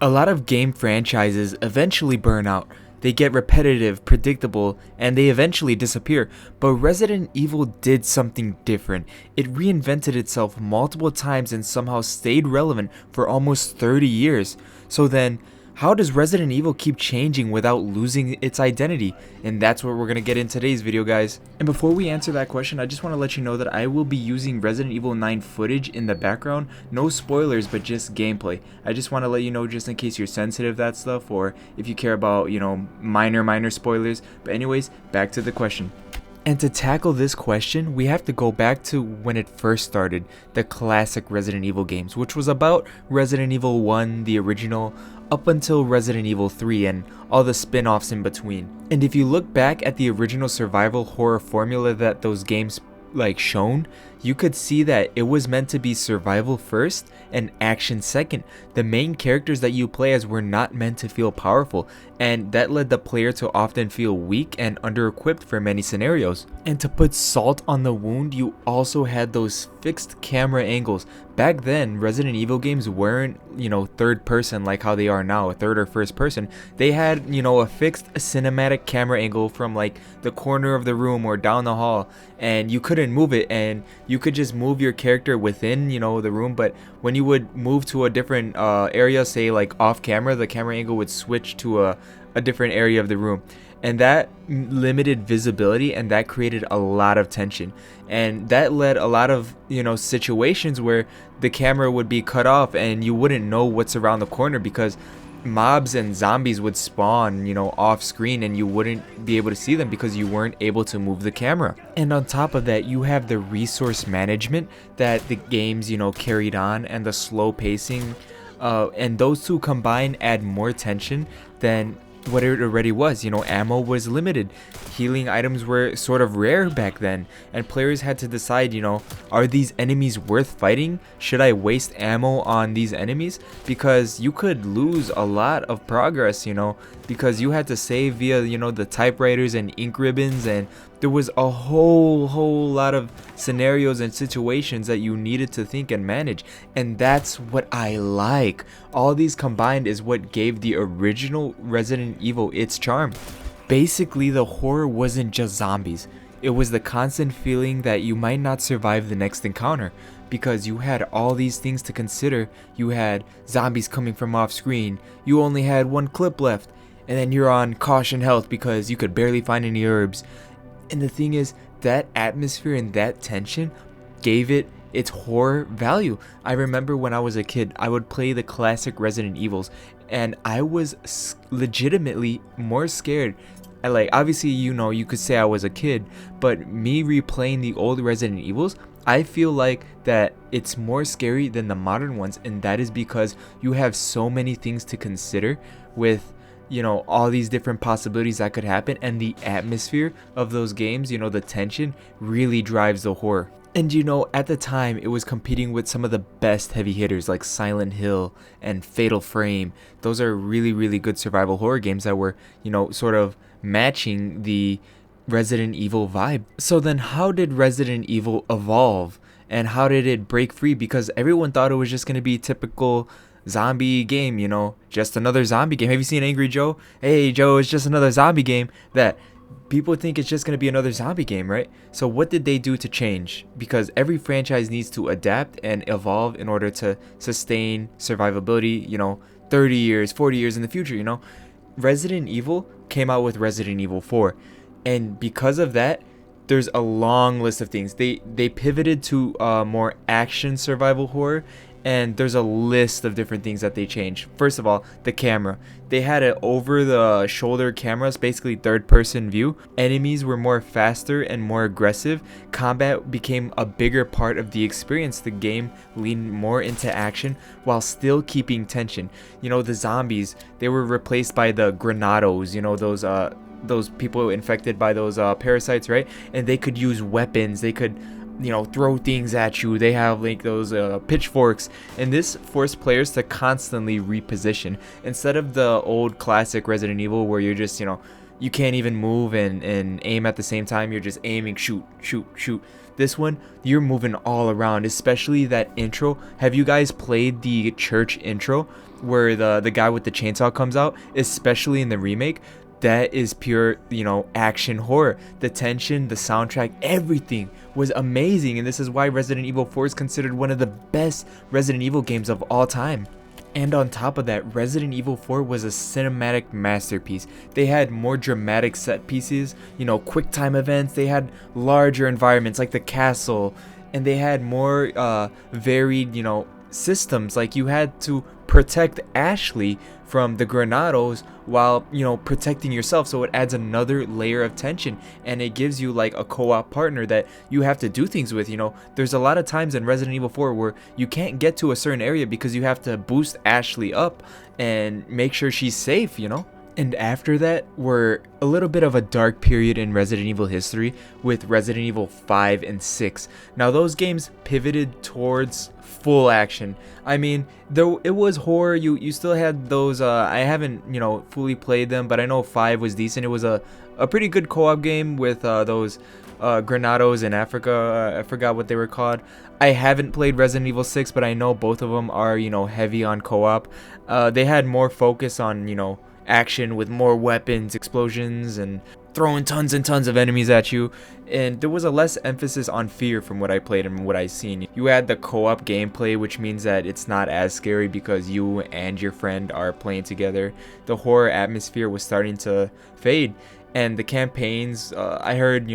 A lot of game franchises eventually burn out. They get repetitive, predictable, and they eventually disappear. But Resident Evil did something different. It reinvented itself multiple times and somehow stayed relevant for almost 30 years. So then, how does Resident Evil keep changing without losing its identity? And that's what we're going to get in today's video, guys. And before we answer that question, I just want to let you know that I will be using Resident Evil 9 footage in the background. No spoilers, but just gameplay. I just want to let you know just in case you're sensitive to that stuff, or if you care about, minor spoilers. But anyways, back to the question. And to tackle this question, we have to go back to when it first started, the classic Resident Evil games, which was about Resident Evil 1, the original, up until Resident Evil 3 and all the spin-offs in between. And if you look back at the original survival horror formula that those games shown, you could see that it was meant to be survival first and action second. The main characters that you play as were not meant to feel powerful, and that led the player to often feel weak and under-equipped for many scenarios. And to put salt on the wound, you also had those fixed camera angles. Back then, Resident Evil games weren't, third person like how they are now, a third or first person. They had, a fixed cinematic camera angle from the corner of the room or down the hall, and you couldn't move it, and you could just move your character within, the room. But when you would move to a different area, say off camera, the camera angle would switch to a different area of the room. And that limited visibility, and that created a lot of tension, and that led a lot of situations where the camera would be cut off and you wouldn't know what's around the corner because mobs and zombies would spawn off screen, and you wouldn't be able to see them because you weren't able to move the camera. And on top of that, you have the resource management that the games carried on, and the slow pacing, and those two combined add more tension than what it already was. Ammo was limited, healing items were sort of rare back then, and players had to decide, are these enemies worth fighting? Should I waste ammo on these enemies? Because you could lose a lot of progress, because you had to save via the typewriters and ink ribbons, and there was a whole lot of scenarios and situations that you needed to think and manage. And that's what I like. All these combined is what gave the original Resident Evil its charm. Basically, the horror wasn't just zombies. It was the constant feeling that you might not survive the next encounter, because you had all these things to consider. You had zombies coming from off screen, you only had one clip left, and then you're on caution health because you could barely find any herbs. And the thing is, that atmosphere and that tension gave it its horror value. I remember when I was a kid, I would play the classic Resident Evils, and I was legitimately more scared. Obviously, you could say I was a kid, but me replaying the old Resident Evils, I feel like that it's more scary than the modern ones, and that is because you have so many things to consider with all these different possibilities that could happen, and the atmosphere of those games, the tension really drives the horror. And at the time, it was competing with some of the best heavy hitters like Silent Hill and Fatal Frame. Those are really good survival horror games that were, sort of matching the Resident Evil vibe. So then how did Resident Evil evolve, and how did it break free? Because everyone thought it was just going to be typical zombie game, just another zombie game. Have you seen Angry Joe? Hey Joe, it's just another zombie game. That people think it's just going to be another zombie game, right? So what did they do to change? Because every franchise needs to adapt and evolve in order to sustain survivability, 30 years, 40 years in the future. Resident Evil came out with Resident Evil 4, and because of that, there's a long list of things. They pivoted to more action survival horror, and there's a list of different things that they changed. First of all, the camera. They had an over-the-shoulder cameras, basically third-person view. Enemies were more faster and more aggressive. Combat became a bigger part of the experience. The game leaned more into action while still keeping tension. The zombies, they were replaced by the granados, those people infected by those parasites, right? And they could use weapons. They could throw things at you. They have those pitchforks, and this forced players to constantly reposition instead of the old classic Resident Evil where you're just you can't even move and aim at the same time. You're just aiming, shoot. This one, you're moving all around, especially that intro. Have you guys played the church intro where the guy with the chainsaw comes out, especially in the remake? That is pure, action horror. The tension, the soundtrack, everything was amazing, and this is why Resident Evil 4 is considered one of the best Resident Evil games of all time. And on top of that, Resident Evil 4 was a cinematic masterpiece. They had more dramatic set pieces, quick time events, they had larger environments like the castle, and they had more varied, systems. Like you had to protect Ashley from the Granados while, protecting yourself, so it adds another layer of tension, and it gives you like a co-op partner that you have to do things with. There's a lot of times in Resident Evil 4 where you can't get to a certain area because you have to boost Ashley up and make sure she's safe. And after that, we're a little bit of a dark period in Resident Evil history with Resident Evil 5 and 6. Now those games pivoted towards full action. I mean, though it was horror, you still had those, I haven't, fully played them, but I know 5 was decent. It was a pretty good co-op game with those Granados in Africa. I forgot what they were called. I haven't played Resident Evil 6, but I know both of them are, heavy on co-op. They had more focus on, action with more weapons, explosions, and throwing tons and tons of enemies at you, and there was a less emphasis on fear from what I played and what I seen. You had the co-op gameplay, which means that it's not as scary because you and your friend are playing together. The horror atmosphere was starting to fade, and the campaigns, I heard,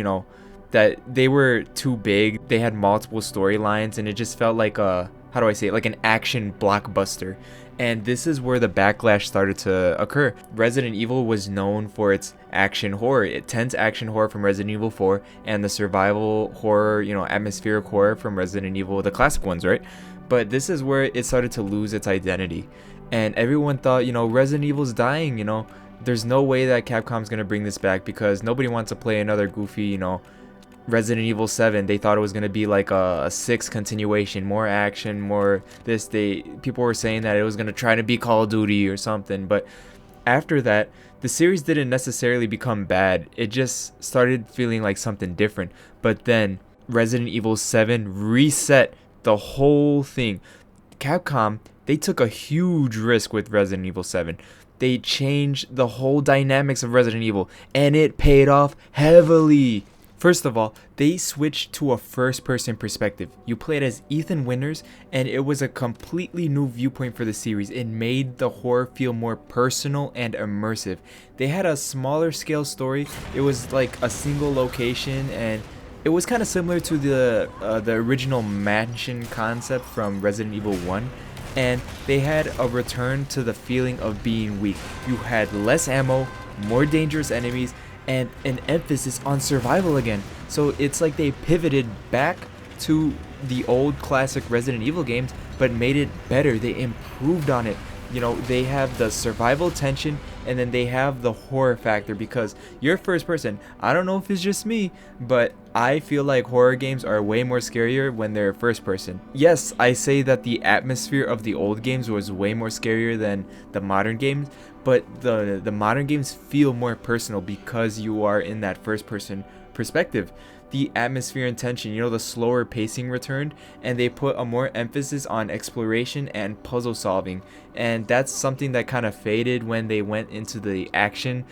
that they were too big. They had multiple storylines, and it just felt like how do I say it, like an action blockbuster. And this is where the backlash started to occur. Resident Evil was known for its action horror, intense action horror from Resident Evil 4, and the survival horror, atmospheric horror from Resident Evil, the classic ones, right? But this is where it started to lose its identity. And everyone thought, Resident Evil's dying, there's no way that Capcom's gonna bring this back because nobody wants to play another goofy, Resident Evil 7. They thought it was going to be like a 6 continuation, more action, more this. People were saying that it was going to try to be Call of Duty or something, but after that, the series didn't necessarily become bad. It just started feeling like something different. But then Resident Evil 7 reset the whole thing. Capcom, they took a huge risk with Resident Evil 7. They changed the whole dynamics of Resident Evil, and it paid off heavily. First of all, they switched to a first-person perspective. You played as Ethan Winters, and it was a completely new viewpoint for the series. It made the horror feel more personal and immersive. They had a smaller scale story. It was like a single location, and it was kind of similar to the original mansion concept from Resident Evil 1. And they had a return to the feeling of being weak. You had less ammo, more dangerous enemies, and an emphasis on survival again. So it's like they pivoted back to the old classic Resident Evil games, but made it better. They improved on it. They have the survival tension, and then they have the horror factor because you're first person. I don't know if it's just me, but I feel like horror games are way more scarier when they're first person. Yes, I say that the atmosphere of the old games was way more scarier than the modern games, but the modern games feel more personal because you are in that first person perspective. The atmosphere and tension, the slower pacing returned, and they put a more emphasis on exploration and puzzle solving, and that's something that kind of faded when they went into the action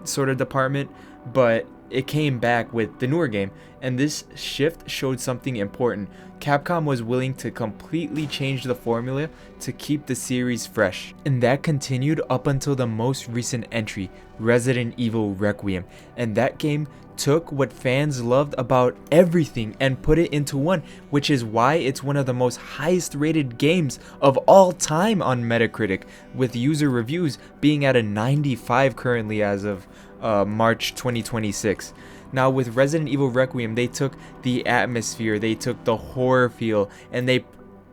sort of department, but it came back with the newer game, and this shift showed something important. Capcom was willing to completely change the formula to keep the series fresh, and that continued up until the most recent entry, Resident Evil Requiem, and that game took what fans loved about everything and put it into one, which is why it's one of the most highest rated games of all time on Metacritic, with user reviews being at a 95 currently as of March 2026. Now with Resident Evil Requiem, they took the atmosphere, they took the horror feel, and they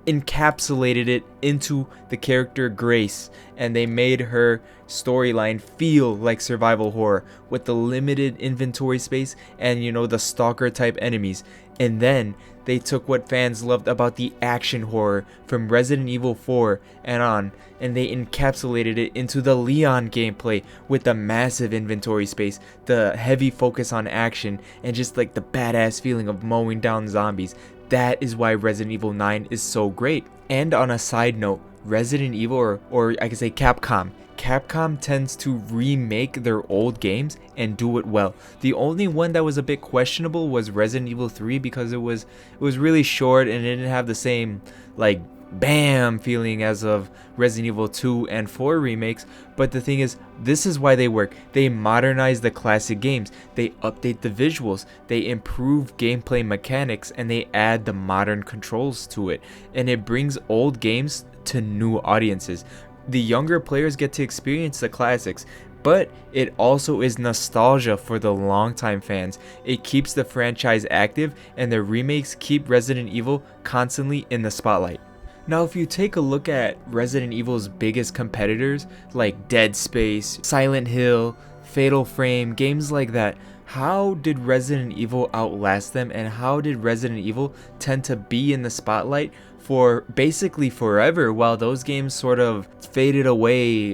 encapsulated it into the character Grace, and they made her storyline feel like survival horror with the limited inventory space and the stalker type enemies. And then they took what fans loved about the action horror from Resident Evil 4 and on, and they encapsulated it into the Leon gameplay with the massive inventory space, the heavy focus on action, and just like the badass feeling of mowing down zombies. That is why Resident Evil 9 is so great. And on a side note, Resident Evil, or I could say Capcom tends to remake their old games and do it well. The only one that was a bit questionable was Resident Evil 3 because it was really short and it didn't have the same like bam feeling as of Resident Evil 2 and 4 remakes. But the thing is, this is why they work. They modernize the classic games, they update the visuals, they improve gameplay mechanics, and they add the modern controls to it, and it brings old games to new audiences. The younger players get to experience the classics, but it also is nostalgia for the longtime fans. It keeps the franchise active, and the remakes keep Resident Evil constantly in the spotlight. Now, if you take a look at Resident Evil's biggest competitors like Dead Space, Silent Hill, Fatal Frame, games like that, how did Resident Evil outlast them, and how did Resident Evil tend to be in the spotlight for basically forever while those games sort of faded away?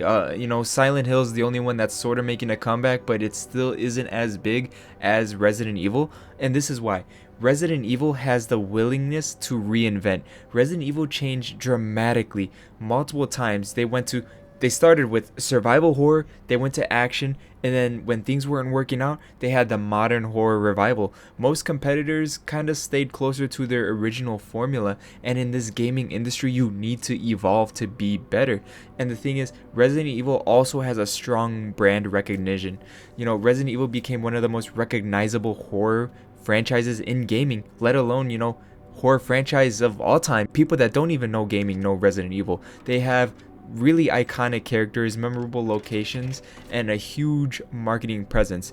Silent Hill is the only one that's sort of making a comeback, but it still isn't as big as Resident Evil, and this is why. Resident Evil has the willingness to reinvent. Resident Evil changed dramatically multiple times. They started with survival horror, they went to action, and then when things weren't working out, they had the modern horror revival. Most competitors kind of stayed closer to their original formula, and in this gaming industry, you need to evolve to be better. And the thing is, Resident Evil also has a strong brand recognition. Resident Evil became one of the most recognizable horror franchises in gaming, let alone, horror franchise of all time. People that don't even know gaming know Resident Evil. They have really iconic characters, memorable locations, and a huge marketing presence.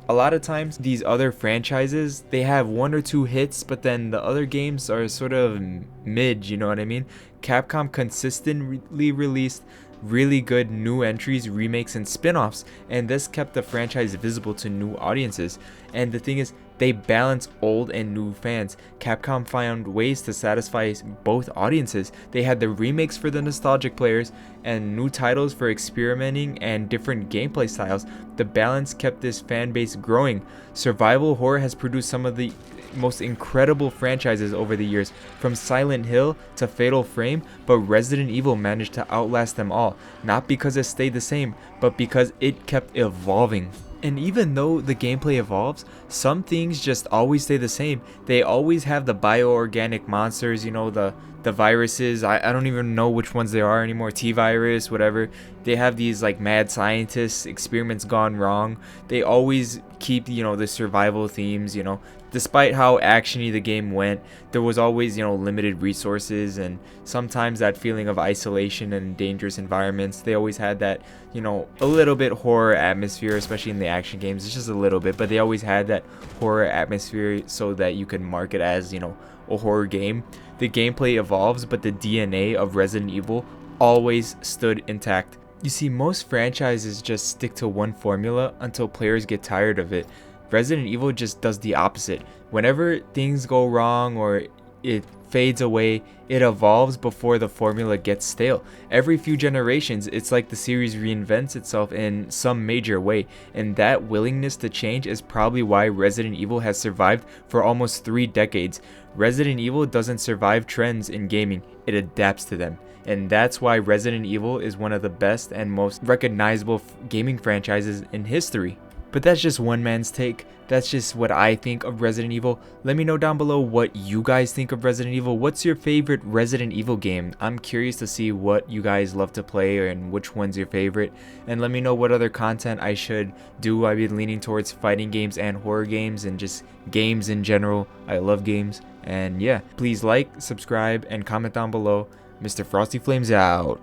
A lot of times these other franchises, they have one or two hits, but then the other games are sort of mid, you know what I mean? Capcom consistently released really good new entries, remakes, and spin-offs, and this kept the franchise visible to new audiences. And the thing is, they balance old and new fans. Capcom found ways to satisfy both audiences. They had the remakes for the nostalgic players and new titles for experimenting and different gameplay styles. The balance kept this fan base growing. Survival horror has produced some of the most incredible franchises over the years, from Silent Hill to Fatal Frame, but Resident Evil managed to outlast them all, not because it stayed the same, but because it kept evolving. And even though the gameplay evolves, some things just always stay the same. They always have the bioorganic monsters, the viruses. I don't even know which ones they are anymore. T-virus, whatever. They have these like mad scientists, experiments gone wrong. They always keep, the survival themes, Despite how actiony the game went, there was always, limited resources, and sometimes that feeling of isolation and dangerous environments. They always had that, a little bit horror atmosphere, especially in the action games. It's just a little bit, but they always had that horror atmosphere so that you can mark it as, a horror game. The gameplay evolves, but the DNA of Resident Evil always stood intact. You see, most franchises just stick to one formula until players get tired of it. Resident Evil just does the opposite. Whenever things go wrong or it fades away, it evolves before the formula gets stale. Every few generations, it's like the series reinvents itself in some major way, and that willingness to change is probably why Resident Evil has survived for almost 3 decades. Resident Evil doesn't survive trends in gaming, it adapts to them. And that's why Resident Evil is one of the best and most recognizable gaming franchises in history. But that's just one man's take. That's just what I think of Resident Evil. Let me know down below what you guys think of Resident Evil. What's your favorite Resident Evil game? I'm curious to see what you guys love to play and which one's your favorite. And let me know what other content I should do. I've been leaning towards fighting games and horror games and just games in general. I love games. And yeah, please like, subscribe, and comment down below. Mr. Frosty Flames out.